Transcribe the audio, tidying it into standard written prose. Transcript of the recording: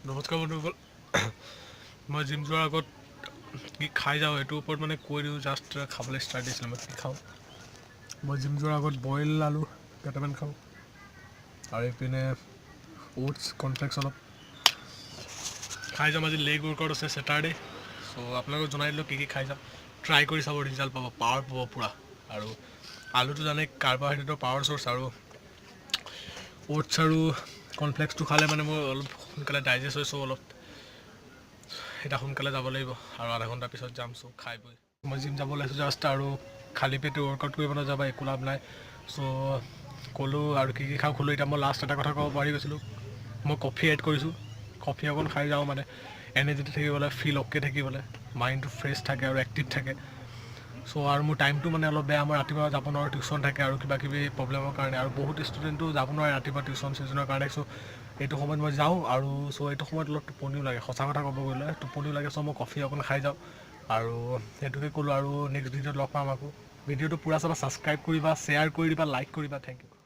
নমস্কাৰ বন্ধুসকল মই জিম যোৱাৰ আগত কি খাই যাওঁ এইটোৰ ওপৰত মানে কৈ দিওঁ জাষ্ট খাবলৈ ষ্টাৰ্ট দিছিলোঁ মই কি খাওঁ মই জিম যোৱাৰ আগত বইল আলু কেইটামান খাওঁ আৰু এইপিনে ওটছ কৰ্ণফ্লেক্স অলপ খাই যাম আজি লেগ ৱৰ্কআউট আছে ছেটাৰডে চ' আপোনালোকক জনাই দিলোঁ কি খাই যাম ট্ৰাই কৰি চাব ৰিজাল্ট পাব পাৱাৰ পাব পূৰা আৰু আলুটো জানে কাৰ্বহাইড্ৰেটৰ পাৱাৰ চ'ৰ্চ আৰু ওটছ আৰু কৰ্ণফ্লেক্সটো খালে মানে মোৰ অলপ সোনকালে ডাইজেষ্ট হয় চ' অলপ এতিয়া সোনকালে যাব লাগিব আৰু আধা ঘণ্টাৰ পিছত যাম চ' খাই বৈ মই জিম যাব ওলাইছোঁ জাষ্ট আৰু খালী পেটে ৱৰ্কআউট কৰিব নাযাবা একো লাভ নাই চ' ক'লোঁ আৰু কি খাওঁ ক'লোঁ এতিয়া মই লাষ্ট এটা কথা ক'ব পাহৰি গৈছিলোঁ মই কফি এড কৰিছোঁ কফি অকণ খাই যাওঁ মানে এনাৰ্জেটিক থাকিবলৈ ফিল অ'কে থাকিবলৈ মাইণ্ডটো ফ্ৰেছ থাকে আৰু এক্টিভ থাকে চ' আৰু মোৰ টাইমটো মানে অলপ বেয়া মই ৰাতিপুৱা যাব নোৱাৰোঁ টিউশ্যন থাকে আৰু কিবা কিবি প্ৰব্লেমৰ কাৰণে আৰু বহুত ষ্টুডেণ্টো যাব নোৱাৰে ৰাতিপুৱা টিউশ্যন চিউশ্যনৰ কাৰণে চ' এইটো সময়ত মই যাওঁ আৰু চ' এইটো সময়ত অলপ টোপনিও লাগে সঁচা কথা ক'ব গ'লে টোপনিও লাগে চ' মই কফি অকণ খাই যাওঁ আৰু সেইটোকে ক'লোঁ আৰু নেক্সট ভিডিঅ'ত লগ পাম আকৌ ভিডিঅ'টো পূৰা চাবা ছাবস্ক্ৰাইব কৰিবা শ্বেয়াৰ কৰি দিবা লাইক কৰিবা থেংক ইউ